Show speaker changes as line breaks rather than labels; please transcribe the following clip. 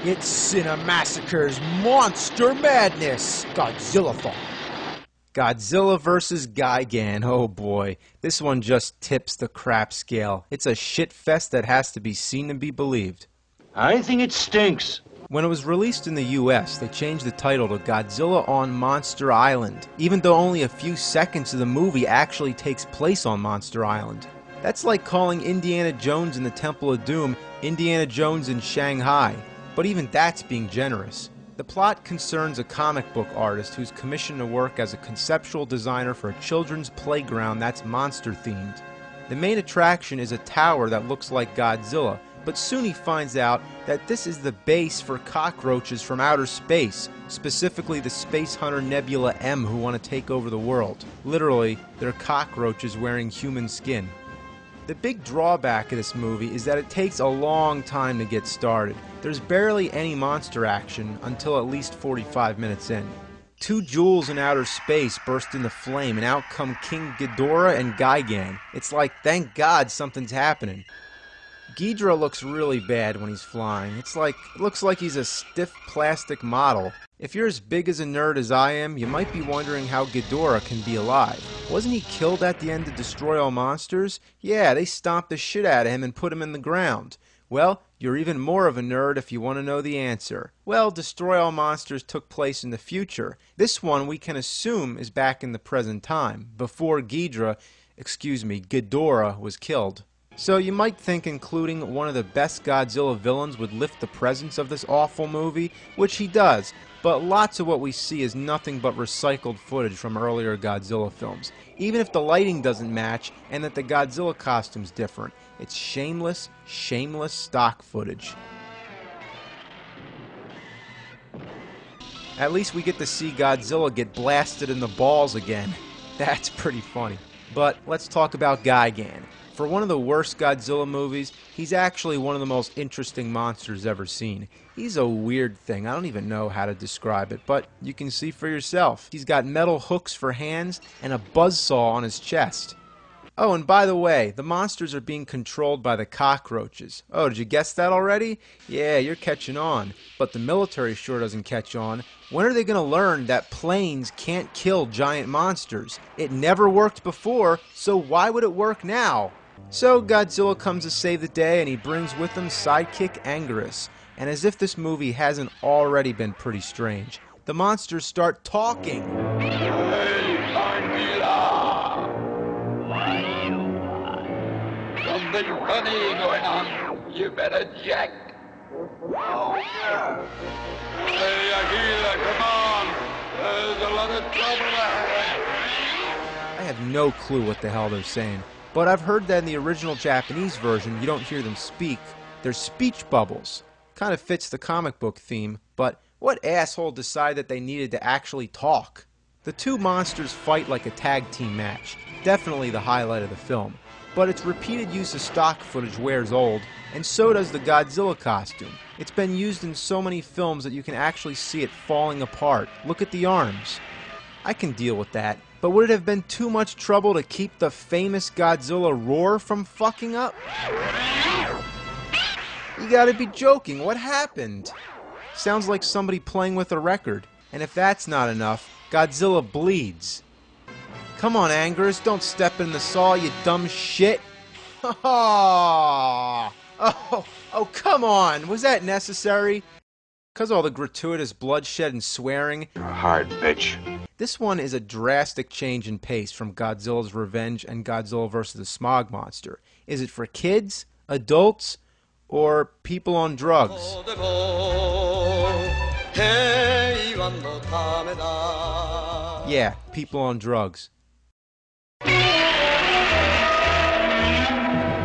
It's Cinemassacre's Monster Madness Godzilla-thon. Godzilla vs. Gigan. Oh boy, this one just tips the crap scale. It's a shitfest that has to be seen to be believed.
I think it stinks.
When it was released in the US, they changed the title to Godzilla on Monster Island, even though only a few seconds of the movie actually takes place on Monster Island. That's like calling Indiana Jones and the Temple of Doom Indiana Jones in Shanghai, but even that's being generous. The plot concerns a comic book artist who's commissioned to work as a conceptual designer for a children's playground that's monster-themed. The main attraction is a tower that looks like Godzilla, but soon he finds out that this is the base for cockroaches from outer space, specifically the Space Hunter Nebula M who want to take over the world. Literally, they're cockroaches wearing human skin. The big drawback of this movie is that it takes a long time to get started. There's barely any monster action until at least 45 minutes in. Two jewels in outer space burst into flame and out come King Ghidorah and Gigan. It's like, thank God something's happening. Ghidorah looks really bad when he's flying. It looks like he's a stiff plastic model. If you're as big as a nerd as I am, you might be wondering how Ghidorah can be alive. Wasn't he killed at the end of Destroy All Monsters? Yeah, they stomped the shit out of him and put him in the ground. Well, you're even more of a nerd if you want to know the answer. Well, Destroy All Monsters took place in the future. This one we can assume is back in the present time, before Ghidorah was killed. So you might think including one of the best Godzilla villains would lift the presence of this awful movie, which he does, but lots of what we see is nothing but recycled footage from earlier Godzilla films. Even if the lighting doesn't match and that the Godzilla costume's different, it's shameless stock footage. At least we get to see Godzilla get blasted in the balls again. That's pretty funny. But let's talk about Gigan. For one of the worst Godzilla movies, he's actually one of the most interesting monsters ever seen. He's a weird thing. I don't even know how to describe it, but you can see for yourself. He's got metal hooks for hands and a buzzsaw on his chest. Oh, and by the way, the monsters are being controlled by the cockroaches. Oh, did you guess that already? Yeah, you're catching on. But the military sure doesn't catch on. When are they going to learn that planes can't kill giant monsters? It never worked before, so why would it work now? So Godzilla comes to save the day, and he brings with him sidekick Anguirus. And as if this movie hasn't already been pretty strange, the monsters start talking.
Hey, Godzilla! What do you want? Something funny going on. You better check. Oh, yeah. Hey, Aquila, come on. There's a lot of trouble ahead.
I have no clue what the hell they're saying. But I've heard that in the original Japanese version, you don't hear them speak. They're speech bubbles. Kind of fits the comic book theme, but what asshole decided that they needed to actually talk? The two monsters fight like a tag team match. Definitely the highlight of the film. But its repeated use of stock footage wears old, and so does the Godzilla costume. It's been used in so many films that you can actually see it falling apart. Look at the arms. I can deal with that. But would it have been too much trouble to keep the famous Godzilla roar from fucking up? You gotta be joking, what happened? Sounds like somebody playing with a record. And if that's not enough, Godzilla bleeds. Come on, Anguirus, don't step in the saw, you dumb shit. Oh, come on, was that necessary? 'Cause all the gratuitous bloodshed and swearing.
You're a hard bitch.
This one is a drastic change in pace from Godzilla's Revenge and Godzilla vs. the Smog Monster. Is it for kids, adults, or people on drugs? Yeah, people on drugs.